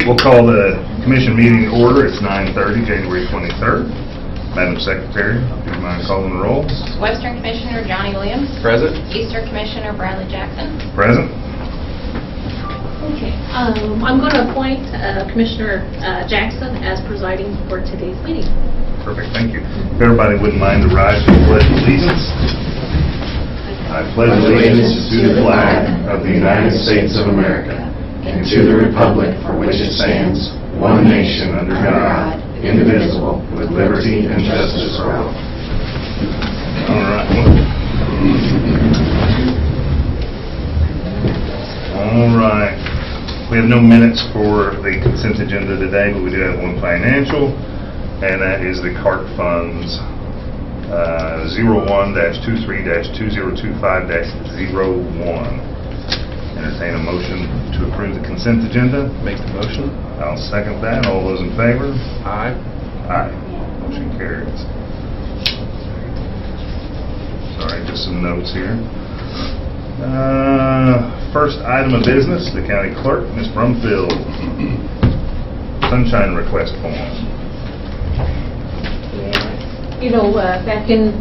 We'll call the commission meeting to order. It's 9:30, January 23rd. Madam Secretary, do you mind calling the roll? Western Commissioner Johnny Williams. Present. Eastern Commissioner Bradley Jackson. Present. Okay, I'm going to appoint Commissioner Jackson as presiding for today's meeting. Perfect, thank you. If everybody wouldn't mind to rise for the Pledge of Allegiance. I pledge allegiance to the flag of the United States of America and to the republic for which it stands, one nation under God, indivisible, with liberty and justice for all. All right. All right. We have no minutes for the consent agenda today, but we do have one financial, and that is the CART funds 01-23-2025-01. Entertain a motion to approve the consent agenda. Make the motion. I'll second that. All those in favor? Aye. Aye. Motion carries. Sorry, just some notes here. First item of business, the county clerk, Ms. Brumfield. Sunshine request form. You know, back in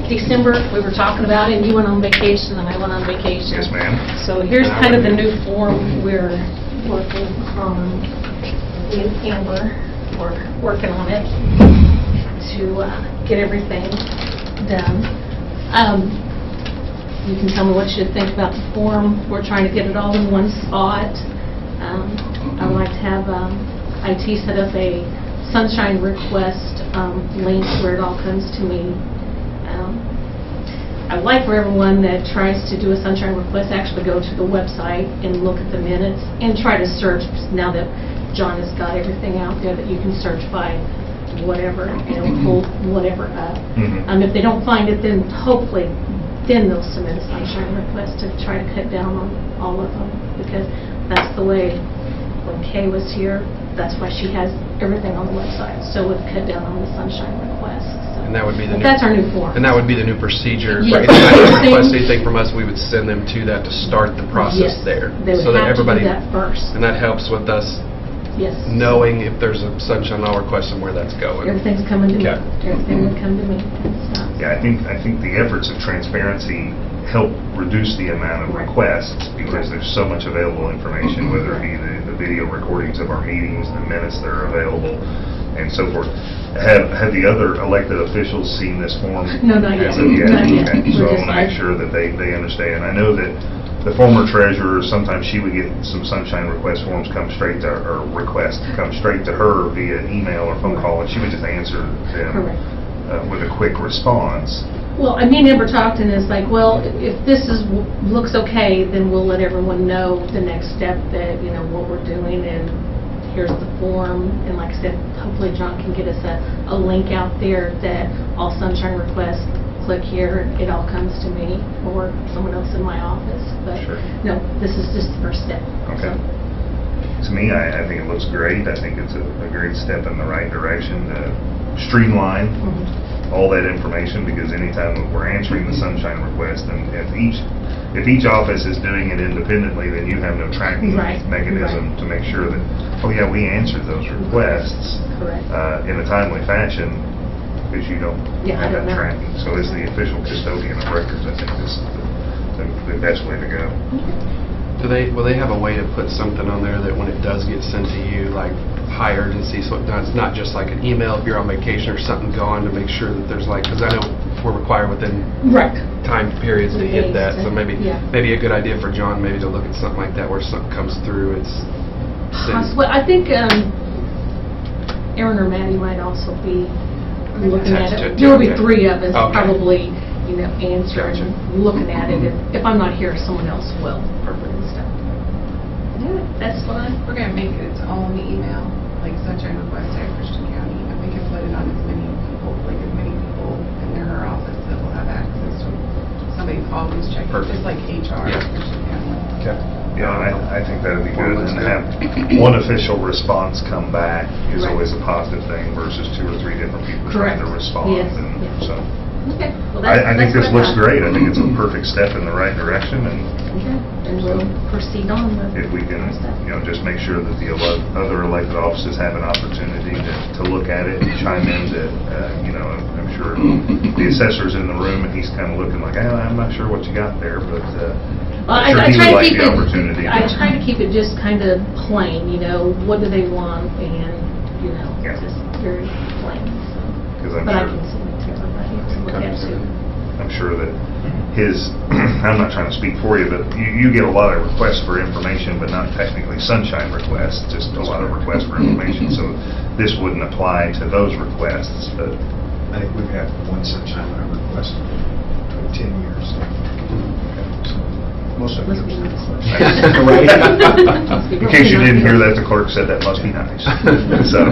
December, we were talking about it, and you went on vacation, and I went on vacation. Yes, ma'am. So here's kind of the new form we're working on. Me and Amber, we're working on it to get everything done. You can tell me what you think about the form. We're trying to get it all in one spot. I'd like to have IT set up a sunshine request link where it all comes to me. I'd like for everyone that tries to do a sunshine request actually go to the website and look at the minutes and try to search, now that John has got everything out there, that you can search by whatever, pull whatever up. If they don't find it, then hopefully then they'll submit a sunshine request to try to cut down on all of them, because that's the way when Kay was here, that's why she has everything on the website, so we've cut down on the sunshine requests. So. And that would be the new, That's our new form. And that would be the new procedure. Yes. If they request anything from us, we would send them to that to start the process there. They would so that have everybody, to do that first. And that helps with us Yes. knowing if there's a sunshine law request and where that's going. Everything's coming to me. Okay. Everything would come to me. And stuff. Yeah, I think the efforts of transparency help reduce the amount of requests, because there's so much available information, whether it be the video recordings of our meetings, the minutes that are available, and so forth. Have the other elected officials seen this form? No, not yet. As of yet? Not yet. Okay. So I We're want to just make sure that they understand. I know that the former treasurer, sometimes she would get some sunshine request forms come straight to her, or requests come straight to her via email or phone call, and she would just answer them with a quick response. Well, me and Amber talked, and it's like, well, if this looks okay, then we'll let everyone know the next step, that, what we're doing, and here's the form. And like I said, hopefully John can get us a link out there that all sunshine requests, click here, it all comes to me or someone else in my office. But Sure. no, this is just the first step. Okay. To me, I think it looks great. I think it's a great step in the right direction to streamline all that information, because anytime we're answering the sunshine request, and if each office is doing it independently, then you have no tracking mechanism to make sure that, oh yeah, we answered those requests in a timely fashion, because you don't have that tracking. So as the official custodian of records, I think this is the best way to go. Will they have a way to put something on there that when it does get sent to you, like high urgency, so it's not just like an email if you're on vacation or something gone, to make sure that there's because I know we're required within time periods to hit that, so maybe a good idea for John maybe to look at something like that where something comes through. Possibly. I think Aaron or Maddie might also be looking at it. There will be three of us probably, answering, looking at it. If I'm not here, someone else will. Perfect. Yeah, that's fine. We're going to make it its own email, like sunshine request at Christian County, and we can put it on as many people in her office that will have access to it. Somebody's always checking, just like HR at Christian County. Okay. Yeah, I think that would be good, and to have one official response come back is always a positive thing versus two or three different people trying to respond. Yes. And so Okay. Well, I think that's this what looks thought. great. I think it's a perfect step in the right direction, and Okay, and we'll proceed on with. if we can, just make sure that the other elected offices have an opportunity to look at it and chime in, I'm sure the assessor's in the room, and he's kind of looking like, I'm not sure what you got there, but Well, I'm sure I he try would to like keep the it. opportunity. I try to keep it just kind of plain, what do they want, and, Yeah. just very plain, so. 'Cause I'm But I sure- can send it to everybody to look at too. I'm sure that I'm not trying to speak for you, but you get a lot of requests for information, but not technically sunshine requests, just a lot of requests for information. So this wouldn't apply to those requests, but I think we've had one sunshine letter request for 10 years. So most of it Must be was nice. in case you didn't hear that, the clerk said that must be nice. So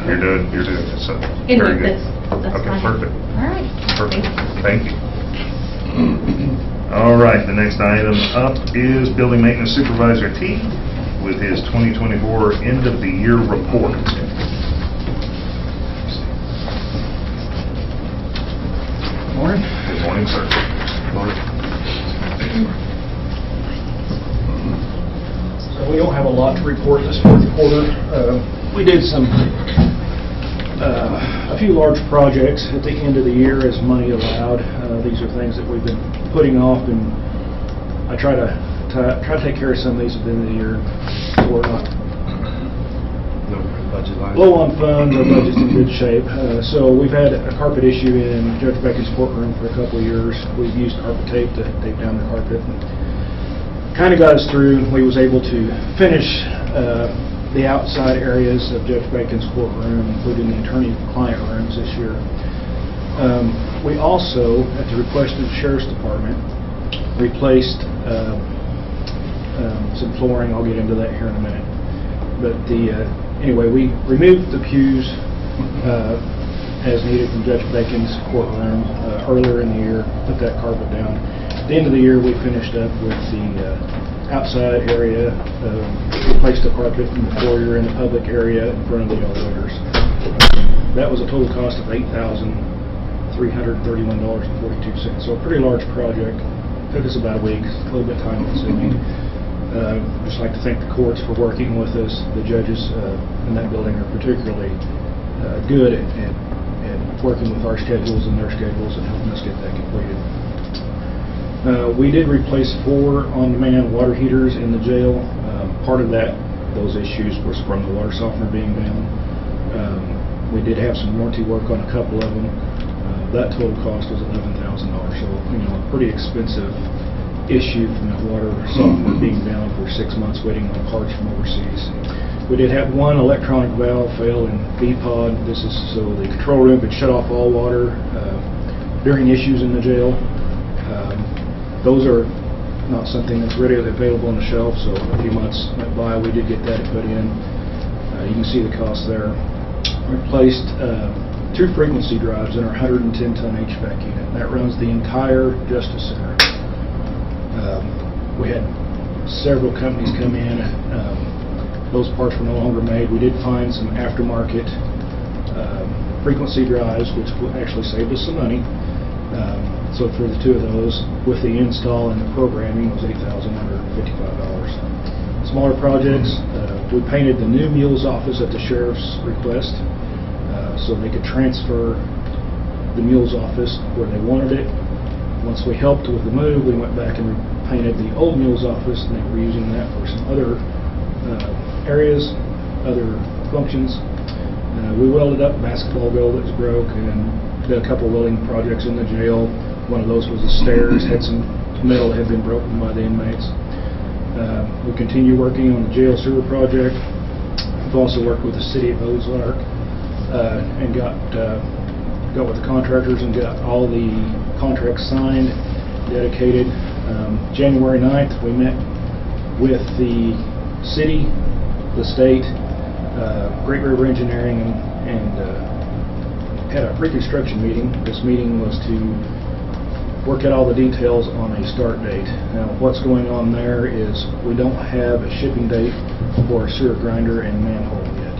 you're doing it, so very Anyway, good. that's Okay, fine. perfect. All right. Perfect. Thank you. Thank you. All right, the next item up is Building Maintenance Supervisor T with his 2024 end-of-the-year report. Morning. Good morning, sir. So we don't have a lot to report this fourth quarter. We did a few large projects at the end of the year as money allowed. These are things that we've been putting off, and I try to take care of some of these at the end of the year. So we're not No budget line. low on funds, our budget's in good shape. So we've had a carpet issue in Judge Becky's courtroom for a couple of years. We've used carpet tape to tape down the carpet. Kind of got us through. We was able to finish the outside areas of Judge Bacon's courtroom, including the attorney-client rooms this year. We also, at the request of the Sheriff's Department, replaced some flooring. I'll get into that here in a minute. But anyway, we removed the pews as needed from Judge Bacon's courtroom earlier in the year, put that carpet down. At the end of the year, we finished up with the outside area, replaced the carpet in the foyer in the public area in front of the elevators. That was a total cost of $8,331.42. So a pretty large project. Took us about a week, a little bit time consuming. Just like to thank the courts for working with us. The judges in that building are particularly good at working with our schedules and their schedules and helping us get that completed. We did replace 4 on-demand water heaters in the jail. Part of those issues was from the water softener being down. We did have some warranty work on a couple of them. That total cost was $11,000, so a pretty expensive issue from the water softener being down for 6 months waiting on parts from overseas. We did have one electronic valve fail in B-Pod. This is so the control room could shut off all water during issues in the jail. Those are not something that's readily available on the shelf, so a few months went by. We did get that put in. You can see the cost there. Replaced 2 frequency drives in our 110-ton HVAC unit. That runs the entire Justice Center. We had several companies come in. Those parts were no longer made. We did find some aftermarket frequency drives, which actually saved us some money. So for the 2 of those, with the install and the programming, it was $8,155. Smaller projects, we painted the new Mules office at the Sheriff's request, so they could transfer the Mules office where they wanted it. Once we helped with the move, we went back and painted the old Mules office, and they were using that for some other areas, other functions. We welded up a basketball goal that was broke, and did a couple welding projects in the jail. One of those was the stairs, had some metal that had been broken by the inmates. We continue working on the jail sewer project. We've also worked with the city of Ozark and got with the contractors and got all the contracts signed, dedicated. January 9th, we met with the city, the state, Great River Engineering, and had a reconstruction meeting. This meeting was to work out all the details on a start date. Now, what's going on there is we don't have a shipping date for a sewer grinder and manhole yet.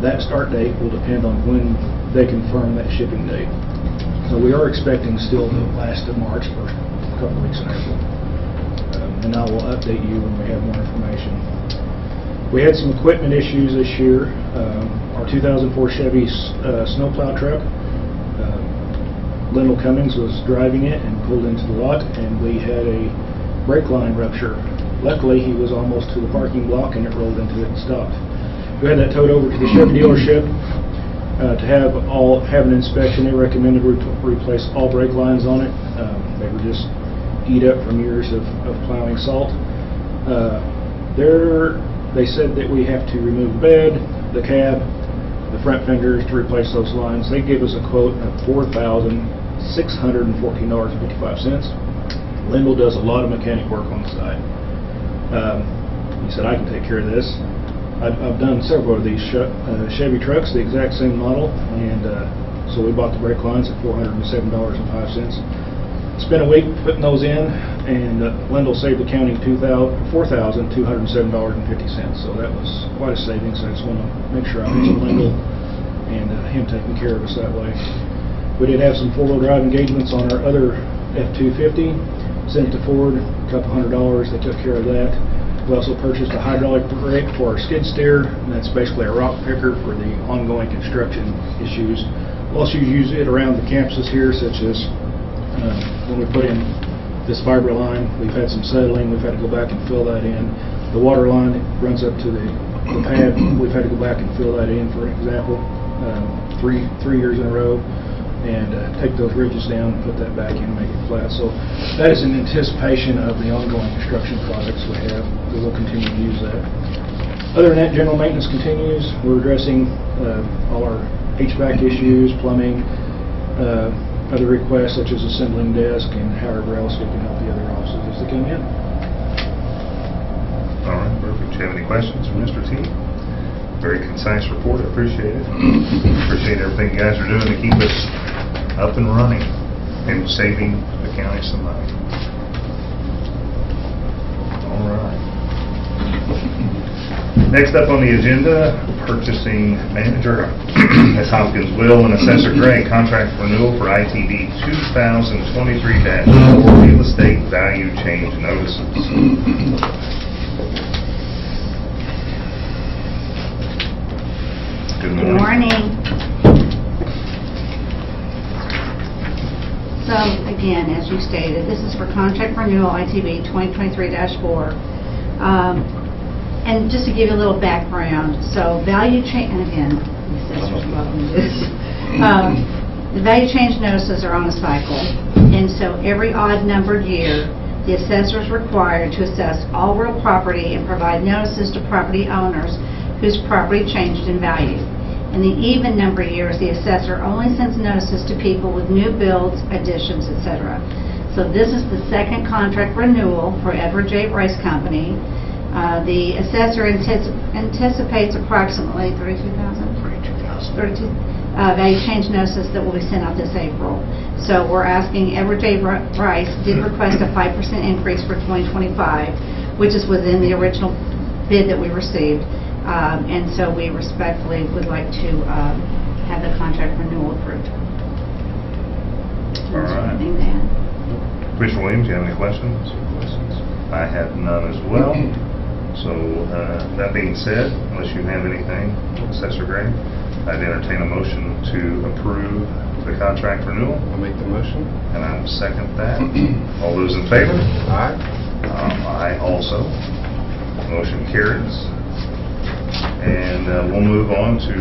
That start date will depend on when they confirm that shipping date. So we are expecting still the last of March, first couple weeks in April. And I will update you when we have more information. We had some equipment issues this year. Our 2004 Chevy snowplow truck, Lyndall Cummings was driving it and pulled into the lot, and we had a brake line rupture. Luckily, he was almost to the parking block and it rolled into it and stopped. We had that towed over to the Chevy dealership to have an inspection. They recommended we replace all brake lines on it. They were just eat up from years of plowing salt. They said that we have to remove the bed, the cab, the front fenders to replace those lines. They gave us a quote of $4,614.55. Lyndall does a lot of mechanic work on the side. He said, I can take care of this. I've done several of these Chevy trucks, the exact same model, and so we bought the brake lines at $407.05. Spent a week putting those in, and Lyndall saved the county $4,207.50. So that was quite a savings. I just want to make sure I mention Lyndall and him taking care of us that way. We did have some four-wheel drive engagements on our other F-250. Sent it to Ford, a couple $100. They took care of that. We also purchased a hydraulic brake for our skid steer, and that's basically a rock picker for the ongoing construction issues. We'll also use it around the campuses here, such as when we put in this fiber line, we've had some settling, we've had to go back and fill that in. The water line runs up to the pad, we've had to go back and fill that in, for example, three years in a row, and take those ridges down and put that back in and make it flat. So that is in anticipation of the ongoing construction projects we have. We will continue to use that. Other than that, general maintenance continues. We're addressing all our HVAC issues, plumbing, other requests such as assembling desk and however else we can help the other offices as they come in. All right, perfect. Do you have any questions for Mr. T? Very concise report. I appreciate it. Appreciate everything you guys are doing to keep us up and running and saving the county some money. All right. Next up on the agenda, purchasing manager Ms. Hopkins Will and Assessor Gray, contract renewal for ITB 2023-4 real estate value change notices. Good morning. So, again, as you stated, this is for contract renewal ITB 2023-4. And just to give you a little background, so value change, and again, the assessors love this. The value change notices are on a cycle, and so every odd numbered year, the assessor is required to assess all real property and provide notices to property owners whose property changed in value. In the even number years, the assessor only sends notices to people with new builds, additions, etc. So this is the second contract renewal for Edward J. Rice Company. The assessor anticipates approximately 32,000 value change notices that will be sent out this April. So we're asking, Edward J. Rice did request a 5% increase for 2025, which is within the original bid that we received. And so we respectfully would like to have the contract renewal approved. All right. Commissioner Williams, do you have any questions? I have none as well. So that being said, unless you have anything, Assessor Gray, I'd entertain a motion to approve the contract renewal. I'll make the motion. And I will second that. All those in favor? Aye. Aye also. Motion carries. And we'll move on to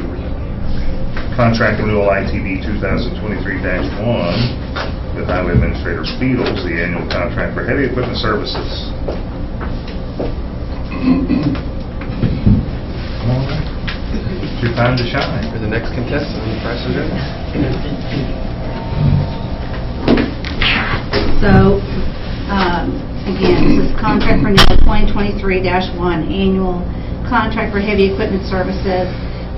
contract renewal ITB 2023-1 with Highway Administrator Speedles, the annual contract for heavy equipment services. Come on, it's your time to shine. For the next contestant on the price of good. So, again, this is contract renewal 2023-1 annual contract for heavy equipment services.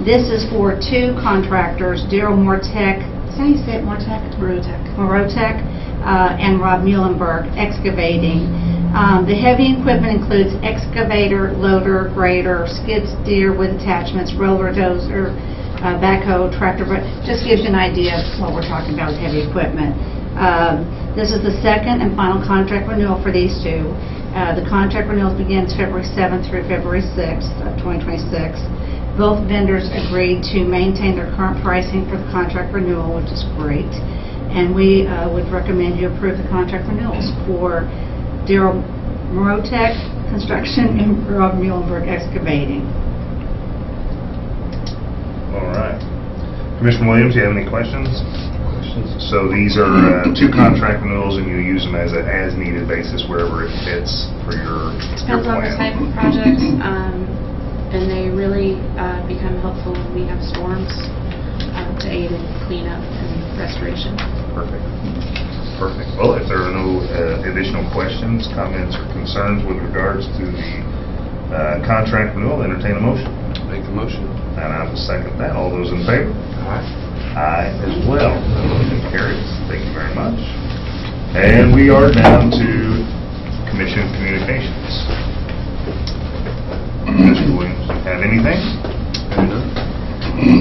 This is for two contractors, Daryl Mortek, is that how you say it, Mortek? Morotech, and Rob Muhlenberg Excavating. The heavy equipment includes excavator, loader, grader, skid steer with attachments, roller dozer, backhoe, tractor, but just gives you an idea of what we're talking about with heavy equipment. This is the second and final contract renewal for these two. The contract renewal begins February 7th through February 6th of 2026. Both vendors agreed to maintain their current pricing for the contract renewal, which is great. And we would recommend you approve the contract renewals for Darrell Morotech Construction and Rob Muhlenberg Excavating. All right. Commissioner Williams, do you have any questions? So these are two contract renewals, and you use them as an as-needed basis wherever it fits for your Depends on the type of project, and they really become helpful when we have storms to aid in cleanup and restoration. Perfect. Perfect. Well, if there are no additional questions, comments, or concerns with regards to the contract renewal, entertain a motion. Make the motion. And I will second that. All those in favor? Aye. Aye as well. Motion carries. Thank you very much. And we are down to Commission Communications. Mr. Williams, have anything?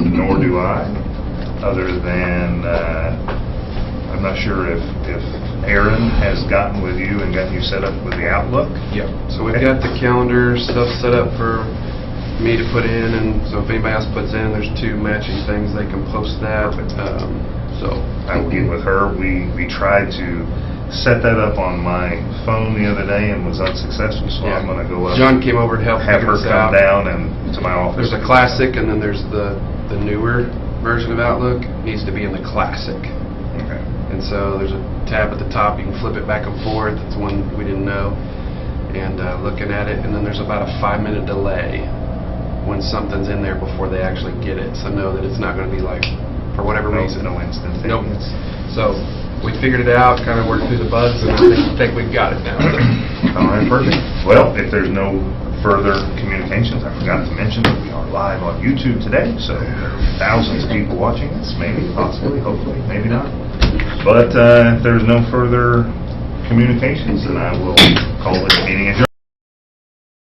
Nor do I, other than I'm not sure if Aaron has gotten with you and gotten you set up with the Outlook. Yep. So we've got the calendar stuff set up for me to put in, and so if anybody else puts in, there's two matching things, they can post that. So I will get with her. We tried to set that up on my phone the other day and was unsuccessful, so I'm going to go up. John came over to help have figure her this come out. down and to my office. There's a classic, and then there's the newer version of Outlook. It needs to be in the classic. Okay. And so there's a tab at the top, you can flip it back and forth. It's one we didn't know. And looking at it, and then there's about a 5-minute delay when something's in there before they actually get it. So know that it's not going to be like, for whatever reason. No instance. Nope. So we figured it out, kind of worked through the bugs, and I think we've got it now. All right, perfect. Well, if there's no further communications, I forgot to mention that we are live on YouTube today, so there are thousands of people watching us, maybe, possibly, hopefully, maybe not. But if there's no further communications, then I will call this meeting adjourned.